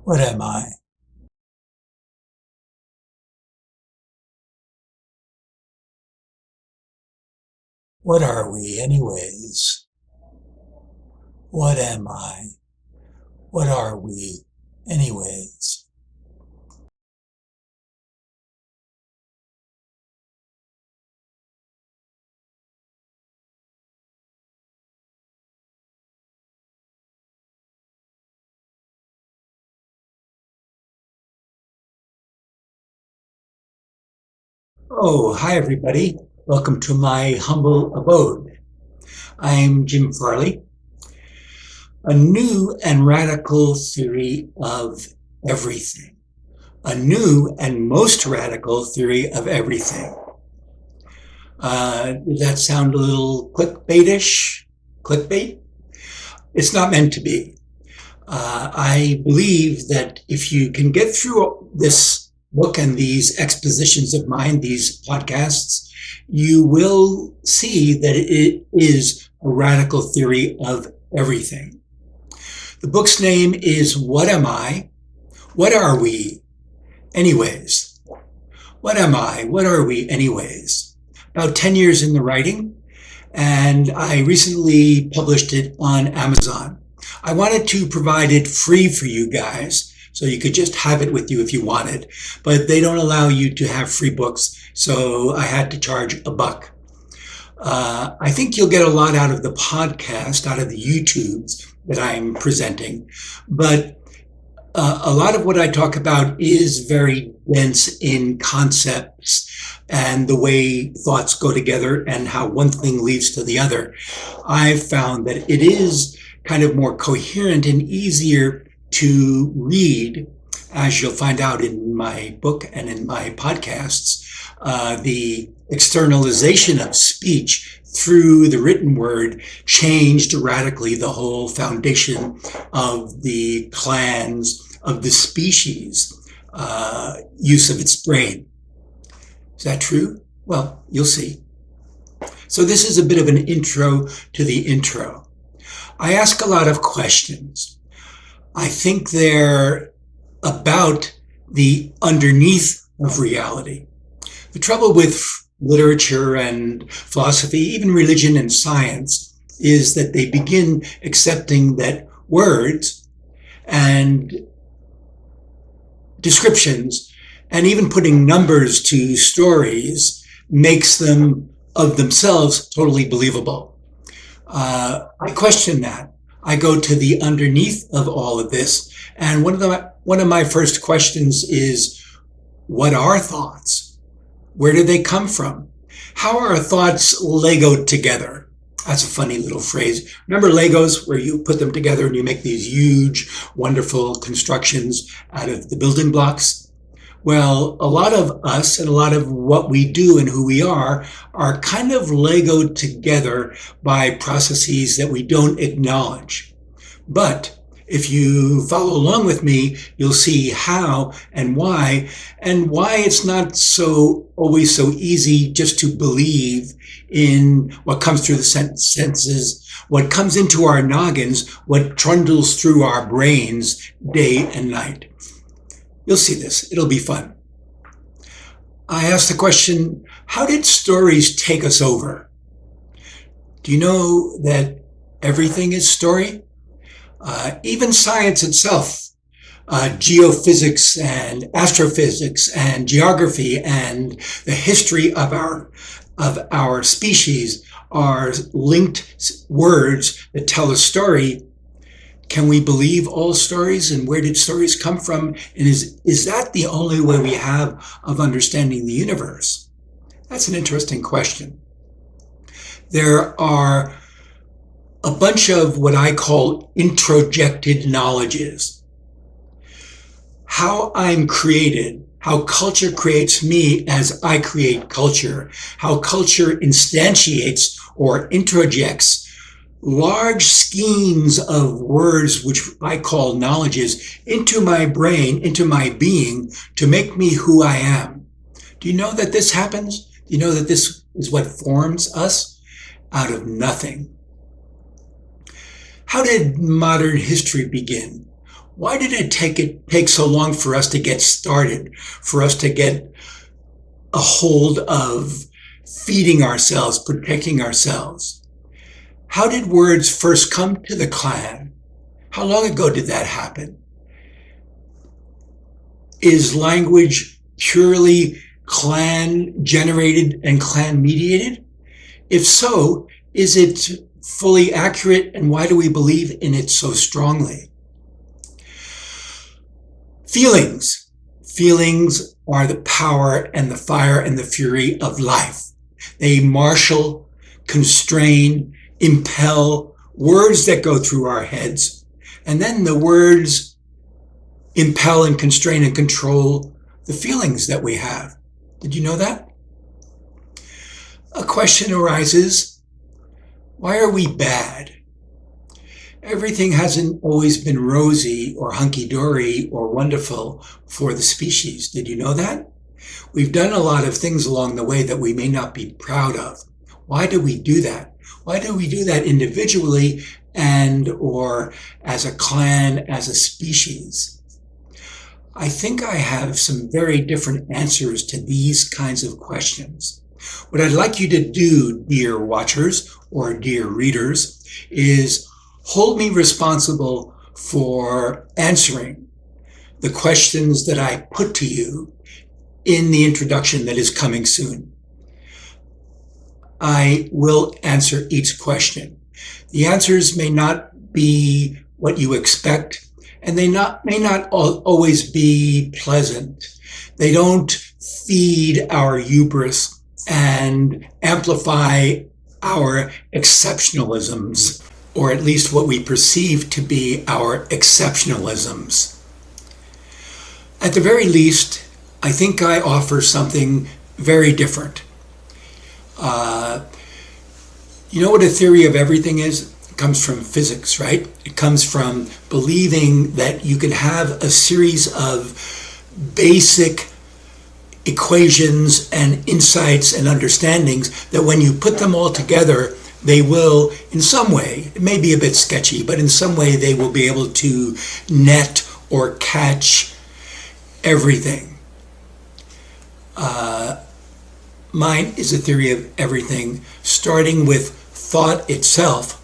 What am I? What are we, anyways? What am I? What are we, anyways? Oh, hi, everybody. Welcome to my humble abode. I'm Jim Farley, a new and radical theory of everything. A new and most radical theory of everything. Does that sound a little clickbaitish? Clickbait? It's not meant to be. I believe that if you can get through this book and these expositions of mine, these podcasts, you will see that it is a radical theory of everything. The book's name is What Am I? What Are We? Anyways. What am I? What are we, anyways? About 10 years in the writing, and I recently published it on Amazon. I wanted to provide it free for you guys, so you could just have it with you if you wanted, but they don't allow you to have free books, so I had to charge $1. I think you'll get a lot out of the podcast, out of the YouTubes that I'm presenting, but a lot of what I talk about is very dense in concepts and the way thoughts go together and how one thing leads to the other. I've found that it is kind of more coherent and easier to read, as you'll find out in my book and in my podcasts. The externalization of speech through the written word changed radically the whole foundation of the clans of the species use of its brain. Is that true? Well, you'll see. So this is a bit of an intro to the intro. I ask a lot of questions. I think they're about the underneath of reality. The trouble with literature and philosophy, even religion and science, is that they begin accepting that words and descriptions and even putting numbers to stories makes them of themselves totally believable. I question that. I go to the underneath of all of this, and one of my first questions is, what are thoughts? Where do they come from? How are thoughts Legoed together? That's a funny little phrase. Remember Legos, where you put them together and you make these huge, wonderful constructions out of the building blocks? Well, a lot of us and a lot of what we do and who we are kind of Legoed together by processes that we don't acknowledge. But if you follow along with me, you'll see how and why it's not always so easy just to believe in what comes through the senses, what comes into our noggins, what trundles through our brains day and night. You'll see this. It'll be fun. I asked the question, how did stories take us over? Do you know that everything is story? Even science itself, geophysics and astrophysics and geography and the history of our species are linked words that tell a story. Can we believe all stories, and where did stories come from? And is that the only way we have of understanding the universe? That's an interesting question. There are a bunch of what I call introjected knowledges. How I'm created, how culture creates me as I create culture, how culture instantiates or introjects large schemes of words, which I call knowledges, into my brain, into my being, to make me who I am. Do you know that this happens? Do you know that this is what forms us out of nothing? How did modern history begin? Why did it take so long for us to get started, for us to get a hold of feeding ourselves, protecting ourselves? How did words first come to the clan? How long ago did that happen? Is language purely clan generated and clan mediated? If so, is it fully accurate, and why do we believe in it so strongly? Feelings. Feelings are the power and the fire and the fury of life. They marshal, constrain, impel words that go through our heads, and then the words impel and constrain and control the feelings that we have. Did you know that? A question arises, why are we bad? Everything hasn't always been rosy or hunky-dory or wonderful for the species. Did you know that? We've done a lot of things along the way that we may not be proud of. Why do we do that? Why do we do that individually and or as a clan, as a species? I think I have some very different answers to these kinds of questions. What I'd like you to do, dear watchers or dear readers, is hold me responsible for answering the questions that I put to you in the introduction that is coming soon. I will answer each question. The answers may not be what you expect, and they may not always be pleasant. They don't feed our hubris and amplify our exceptionalisms, or at least what we perceive to be our exceptionalisms. At the very least, I think I offer something very different. You know what a theory of everything is? It comes from physics, right? It comes from believing that you can have a series of basic equations and insights and understandings that when you put them all together, they will, in some way, it may be a bit sketchy, but in some way they will be able to net or catch everything. Mine is a theory of everything, starting with thought itself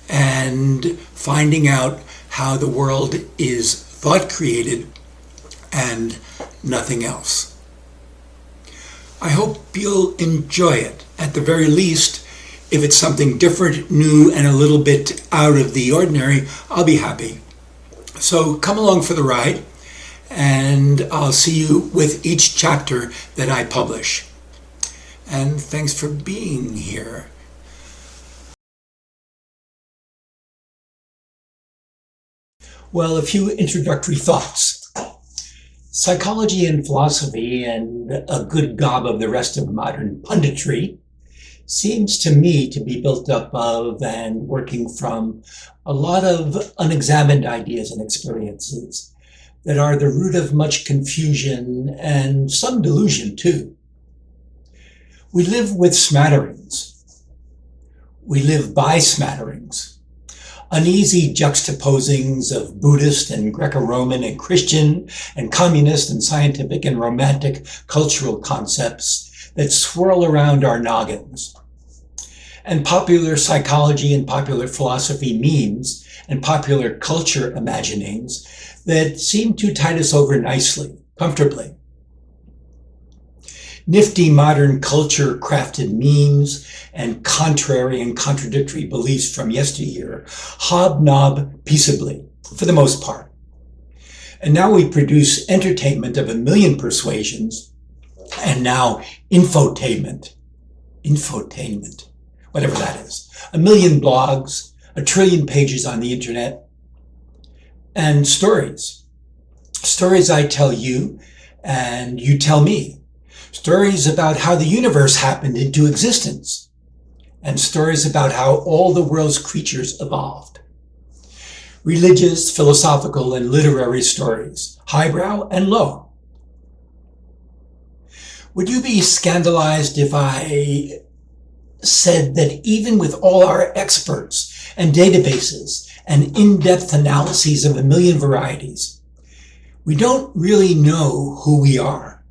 and finding out how the world is thought created and nothing else. I hope you'll enjoy it. At the very least, if it's something different, new, and a little bit out of the ordinary, I'll be happy. So come along for the ride, and I'll see you with each chapter that I publish. And thanks for being here. Well, a few introductory thoughts. Psychology and philosophy, and a good gob of the rest of modern punditry, seems to me to be built up of and working from a lot of unexamined ideas and experiences that are the root of much confusion and some delusion too. We live with smatterings. We live by smatterings. Uneasy juxtaposings of Buddhist and Greco-Roman and Christian and communist and scientific and romantic cultural concepts that swirl around our noggins. And popular psychology and popular philosophy memes and popular culture imaginings that seem to tide us over nicely, comfortably. Nifty modern culture crafted memes and contrary and contradictory beliefs from yesteryear hobnob peaceably, for the most part. And now we produce entertainment of a million persuasions, and now infotainment, whatever that is. A million blogs, a trillion pages on the internet, and stories. Stories I tell you, and you tell me. Stories about how the universe happened into existence, and stories about how all the world's creatures evolved. Religious, philosophical, and literary stories, highbrow and low. Would you be scandalized if I said that even with all our experts and databases and in-depth analyses of a million varieties, we don't really know who we are,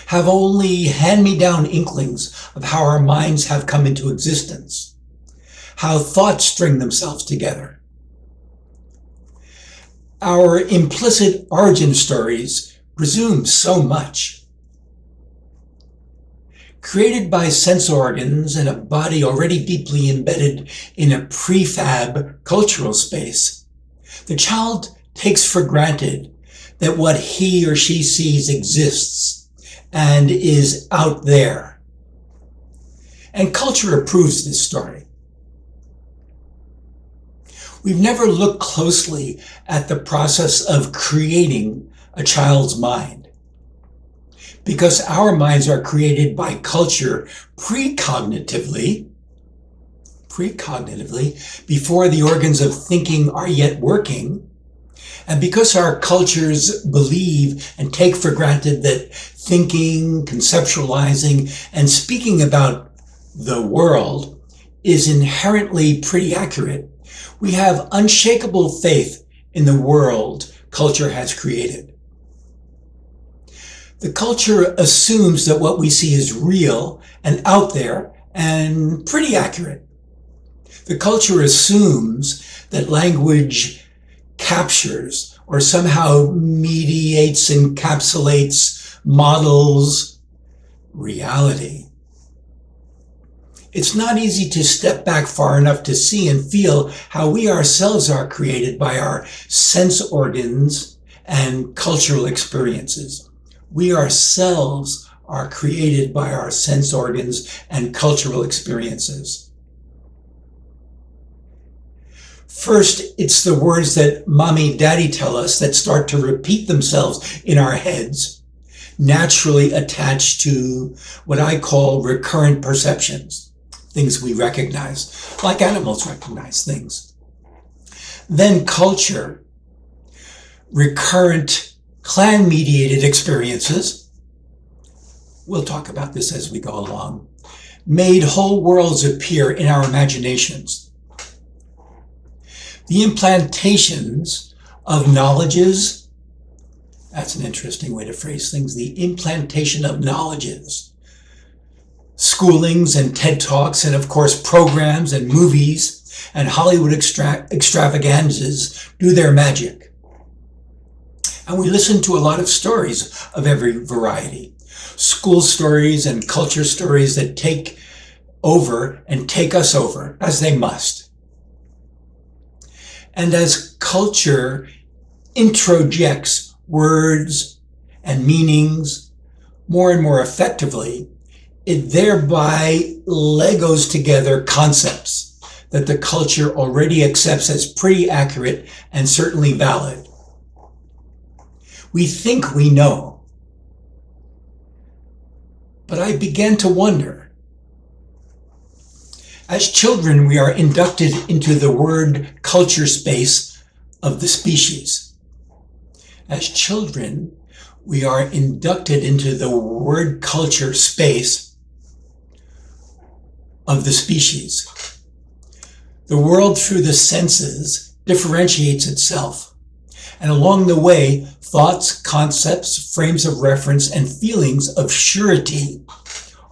have only hand-me-down inklings of how our minds have come into existence, how thoughts string themselves together. Our implicit origin stories presume so much. Created by sense organs and a body already deeply embedded in a prefab cultural space, the child takes for granted that what he or she sees exists and is out there. And culture approves this story. We've never looked closely at the process of creating a child's mind, because our minds are created by culture precognitively, before the organs of thinking are yet working, and because our cultures believe and take for granted that thinking, conceptualizing, and speaking about the world is inherently pretty accurate, we have unshakable faith in the world culture has created. The culture assumes that what we see is real and out there and pretty accurate. The culture assumes that language captures or somehow mediates, encapsulates, models reality. It's not easy to step back far enough to see and feel how we ourselves are created by our sense organs and cultural experiences. We ourselves are created by our sense organs and cultural experiences. First, it's the words that mommy, daddy tell us that start to repeat themselves in our heads, naturally attached to what I call recurrent perceptions. Things we recognize, like animals recognize things. Then culture, recurrent clan-mediated experiences, we'll talk about this as we go along, made whole worlds appear in our imaginations. The implantations of knowledges, that's an interesting way to phrase things, the implantation of knowledges, schoolings and TED Talks, and of course programs and movies and Hollywood extravaganzas do their magic. And we listen to a lot of stories of every variety. School stories and culture stories that take over and take us over, as they must. And as culture introjects words and meanings more and more effectively, it thereby Legos together concepts that the culture already accepts as pretty accurate and certainly valid. We think we know. But I began to wonder. As children, we are inducted into the word culture space of the species. As children, we are inducted into the word culture space of the species. The world through the senses differentiates itself, and along the way, thoughts, concepts, frames of reference, and feelings of surety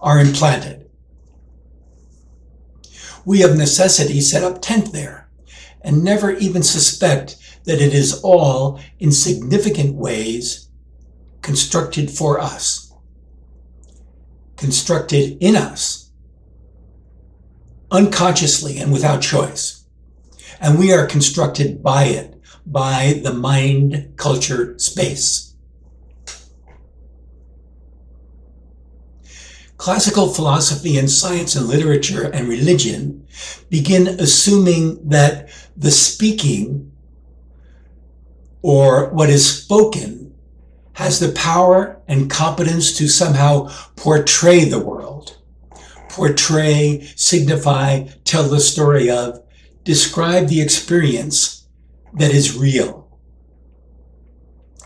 are implanted. We of necessity set up tent there, and never even suspect that it is all, in significant ways, constructed for us, constructed in us, unconsciously and without choice. And we are constructed by it, by the mind culture space. Classical philosophy and science and literature and religion begin assuming that the speaking, or what is spoken, has the power and competence to somehow portray the world. Portray, signify, tell the story of, describe the experience that is real.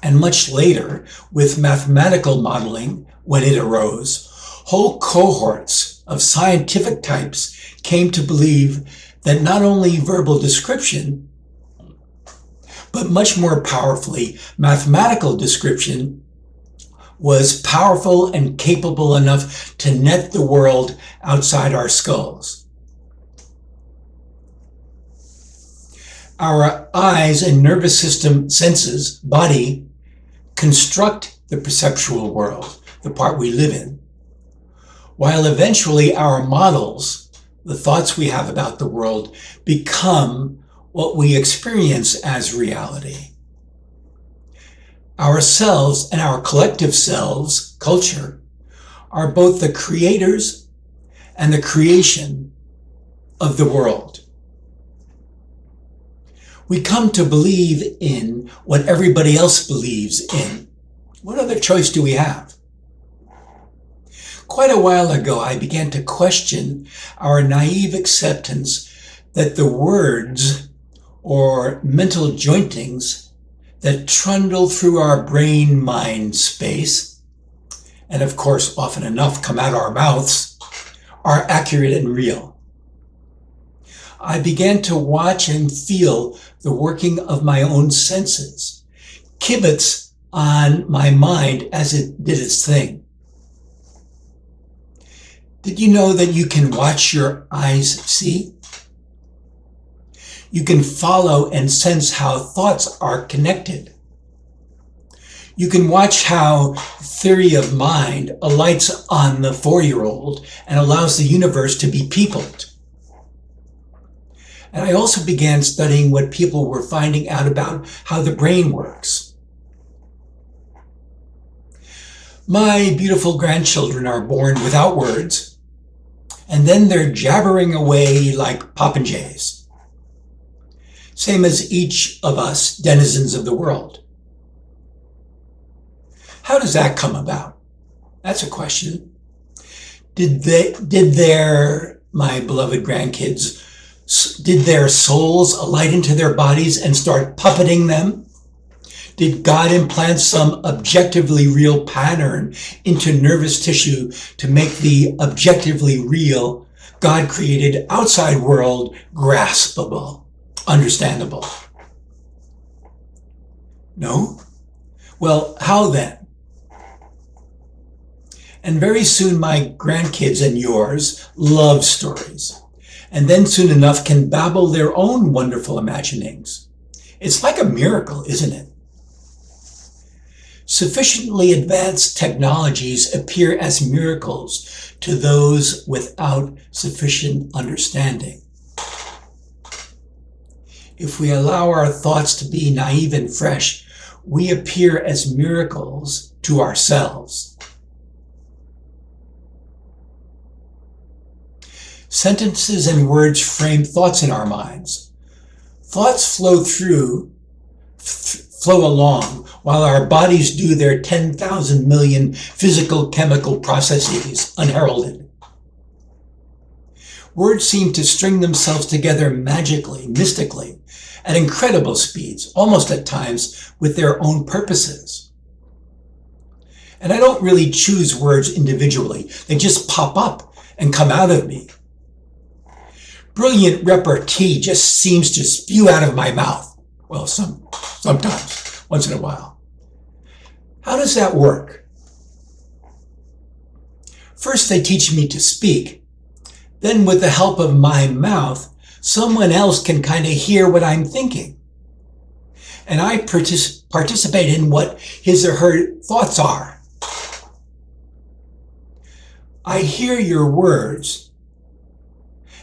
And much later, with mathematical modeling, when it arose, whole cohorts of scientific types came to believe that not only verbal description, but much more powerfully, mathematical description was powerful and capable enough to net the world outside our skulls. Our eyes and nervous system senses, body, construct the perceptual world, the part we live in, while eventually our models, the thoughts we have about the world, become what we experience as reality. Ourselves and our collective selves, culture, are both the creators and the creation of the world. We come to believe in what everybody else believes in. What other choice do we have? Quite a while ago, I began to question our naive acceptance that the words or mental jointings that trundle through our brain-mind space, and of course often enough come out our mouths, are accurate and real. I began to watch and feel the working of my own senses, kibitz on my mind as it did its thing. Did you know that you can watch your eyes see? You can follow and sense how thoughts are connected. You can watch how theory of mind alights on the 4-year-old and allows the universe to be peopled. And I also began studying what people were finding out about how the brain works. My beautiful grandchildren are born without words, and then they're jabbering away like popinjays. Same as each of us denizens of the world. How does that come about? That's a question. My beloved grandkids, did their souls alight into their bodies and start puppeting them? Did God implant some objectively real pattern into nervous tissue to make the objectively real, God-created outside world graspable, understandable? No? Well, how then? And very soon my grandkids and yours love stories, and then soon enough can babble their own wonderful imaginings. It's like a miracle, isn't it? Sufficiently advanced technologies appear as miracles to those without sufficient understanding. If we allow our thoughts to be naive and fresh, we appear as miracles to ourselves. Sentences and words frame thoughts in our minds. Thoughts flow along while our bodies do their 10,000 million physical chemical processes unheralded. Words seem to string themselves together magically, mystically, at incredible speeds, almost at times with their own purposes. And I don't really choose words individually. They just pop up and come out of me. Brilliant repartee just seems to spew out of my mouth. Well, sometimes, once in a while. How does that work? First, they teach me to speak. Then, with the help of my mouth, someone else can kind of hear what I'm thinking. And I participate in what his or her thoughts are. I hear your words,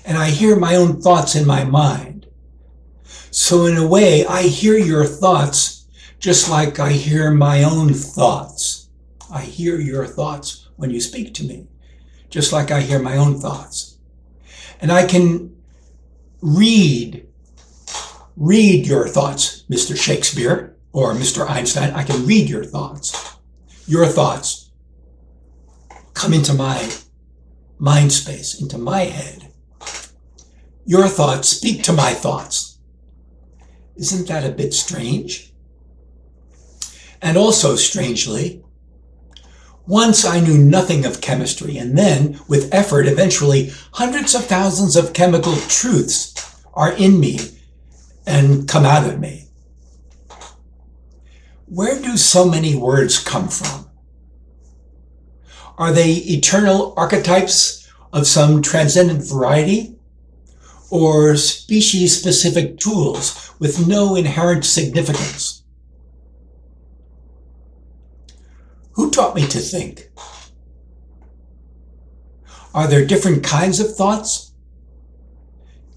and I hear my own thoughts in my mind. So in a way, I hear your thoughts just like I hear my own thoughts. I hear your thoughts when you speak to me, just like I hear my own thoughts. And I can read your thoughts, Mr. Shakespeare or Mr. Einstein. I can read your thoughts. Your thoughts come into my mind space, into my head. Your thoughts speak to my thoughts. Isn't that a bit strange? And also strangely, once I knew nothing of chemistry, and then, with effort, eventually hundreds of thousands of chemical truths are in me and come out of me. Where do so many words come from? Are they eternal archetypes of some transcendent variety, or species-specific tools with no inherent significance? Who taught me to think? Are there different kinds of thoughts?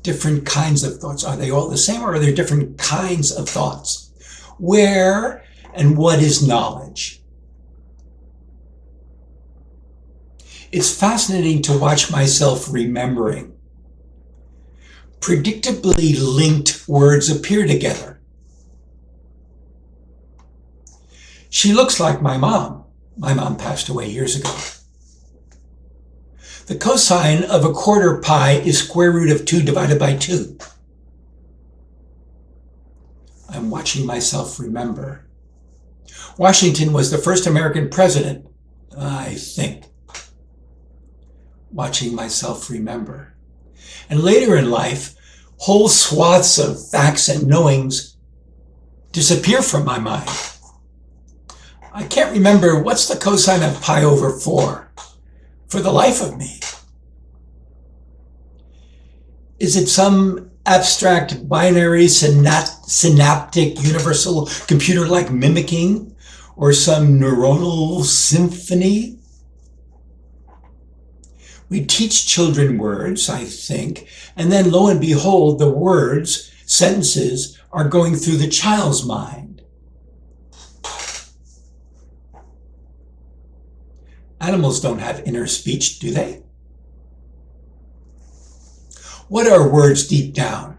Different kinds of thoughts. Are they all the same, or are there different kinds of thoughts? Where and what is knowledge? It's fascinating to watch myself remembering. Predictably linked words appear together. She looks like my mom. My mom passed away years ago. The cosine of 1/4 pi is square root of 2 divided by 2. I'm watching myself remember. Washington was the first American president, I think. Watching myself remember. And later in life, whole swaths of facts and knowings disappear from my mind. I can't remember what's the cosine of pi over 4 for the life of me. Is it some abstract binary synaptic universal computer like mimicking, or some neuronal symphony? We teach children words, I think, and then lo and behold, the words, sentences, are going through the child's mind. Animals don't have inner speech, do they? What are words deep down?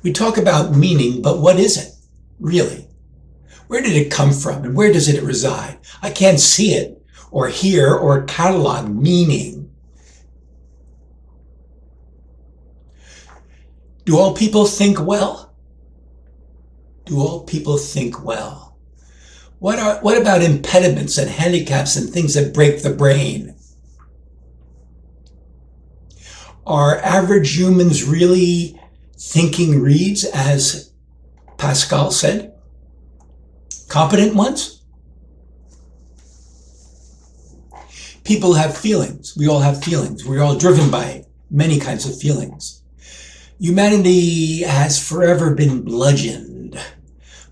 We talk about meaning, but what is it, really? Where did it come from, and where does it reside? I can't see it, or hear, or catalog meaning. Do all people think well? Do all people think well? What about impediments and handicaps and things that break the brain? Are average humans really thinking reeds, as Pascal said? Competent ones? People have feelings. We all have feelings. We're all driven by many kinds of feelings. Humanity has forever been bludgeoned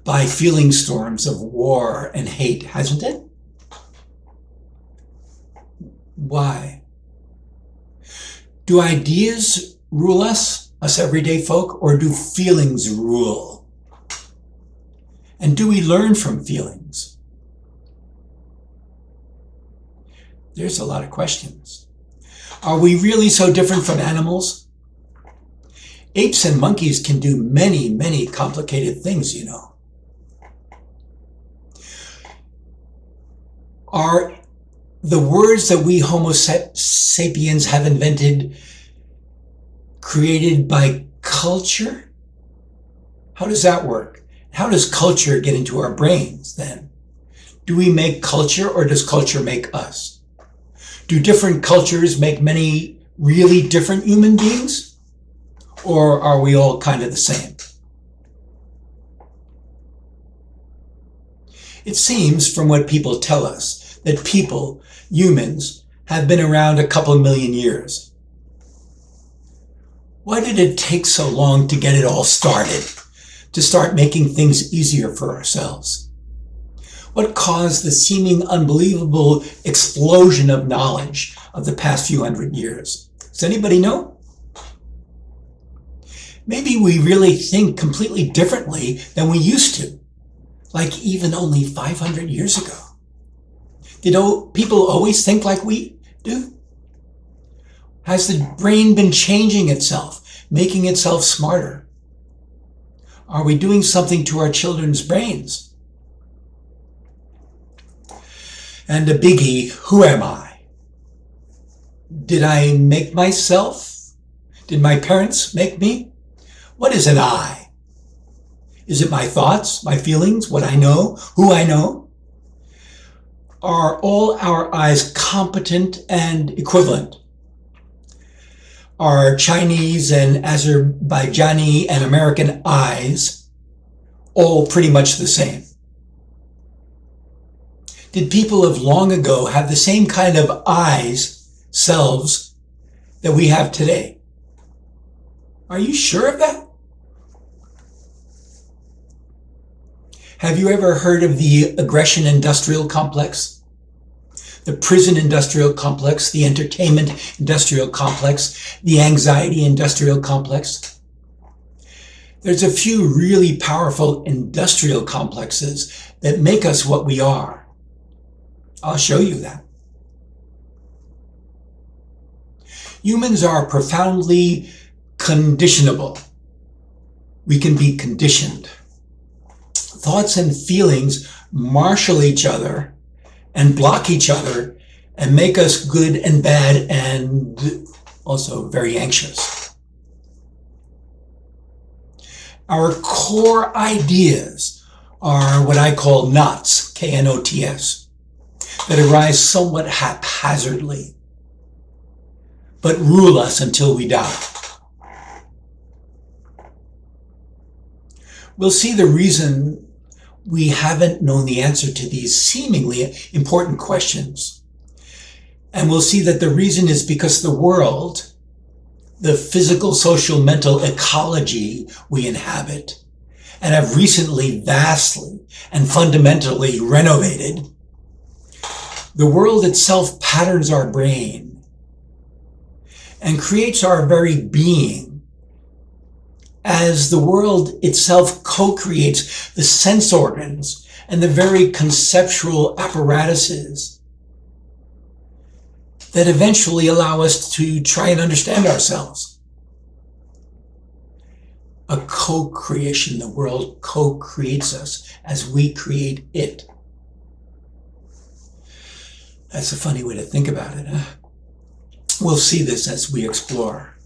by feeling storms of war and hate, hasn't it? Why? Do ideas rule us everyday folk, or do feelings rule? And do we learn from feelings? There's a lot of questions. Are we really so different from animals? Apes and monkeys can do many, many complicated things, you know. Are the words that we Homo sapiens have invented created by culture? How does that work? How does culture get into our brains then? Do we make culture, or does culture make us? Do different cultures make many really different human beings? Or are we all kind of the same? It seems from what people tell us that people, humans, have been around a couple of million years. Why did it take so long to get it all started? To start making things easier for ourselves? What caused the seeming unbelievable explosion of knowledge of the past few hundred years? Does anybody know? Maybe we really think completely differently than we used to, like even only 500 years ago. Did people always think like we do? Has the brain been changing itself, making itself smarter? Are we doing something to our children's brains? And a biggie, who am I? Did I make myself? Did my parents make me? What is an I? Is it my thoughts, my feelings, what I know, who I know? Are all our I's competent and equivalent? Are Chinese and Azerbaijani and American eyes all pretty much the same? Did people of long ago have the same kind of eyes, selves, that we have today? Are you sure of that? Have you ever heard of the aggression industrial complex? The prison industrial complex, the entertainment industrial complex, the anxiety industrial complex? There's a few really powerful industrial complexes that make us what we are. I'll show you that. Humans are profoundly conditionable. We can be conditioned. Thoughts and feelings marshal each other and block each other and make us good and bad and also very anxious. Our core ideas are what I call knots, K-N-O-T-S, that arise somewhat haphazardly, but rule us until we die. We'll see the reason we haven't known the answer to these seemingly important questions. And we'll see that the reason is because the world, the physical, social, mental ecology we inhabit and have recently vastly and fundamentally renovated, the world itself patterns our brain and creates our very being, as the world itself co-creates the sense organs and the very conceptual apparatuses that eventually allow us to try and understand ourselves. A co-creation. The world co-creates us as we create it. That's a funny way to think about it, huh? We'll see this as we explore.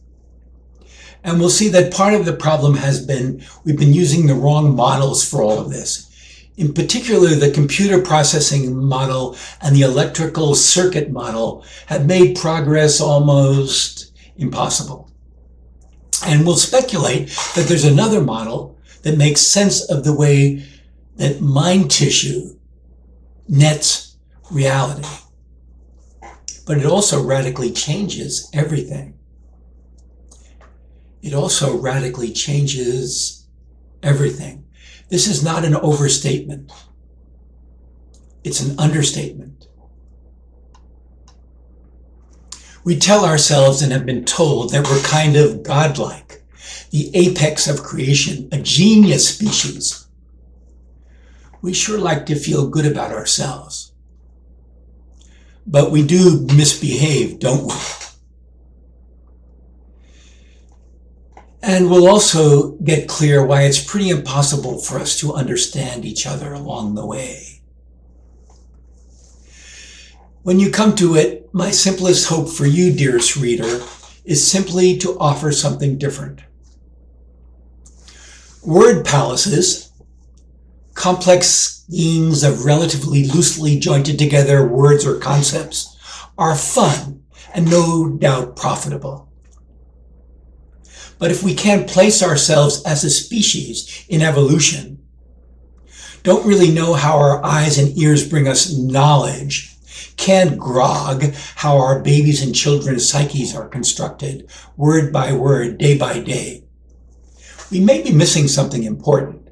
And we'll see that part of the problem has been we've been using the wrong models for all of this. In particular, the computer processing model and the electrical circuit model have made progress almost impossible. And we'll speculate that there's another model that makes sense of the way that mind tissue nets reality. But it also radically changes everything. It also radically changes everything. This is not an overstatement. It's an understatement. We tell ourselves and have been told that we're kind of godlike, the apex of creation, a genius species. We sure like to feel good about ourselves. But we do misbehave, don't we? And we'll also get clear why it's pretty impossible for us to understand each other along the way. When you come to it, my simplest hope for you, dearest reader, is simply to offer something different. Word palaces, complex schemes of relatively loosely jointed together words or concepts, are fun and no doubt profitable. But if we can't place ourselves as a species in evolution, don't really know how our eyes and ears bring us knowledge, can't grog how our babies and children's psyches are constructed, word by word, day by day, we may be missing something important.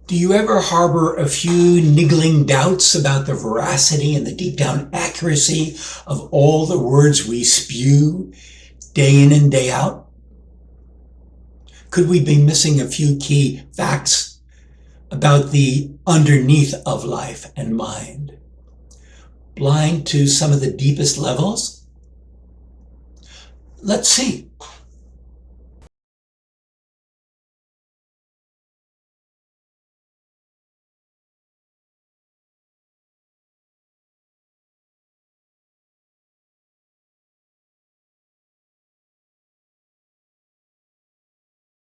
Do you ever harbor a few niggling doubts about the veracity and the deep down accuracy of all the words we spew day in and day out? Could we be missing a few key facts about the underneath of life and mind? Blind to some of the deepest levels? Let's see.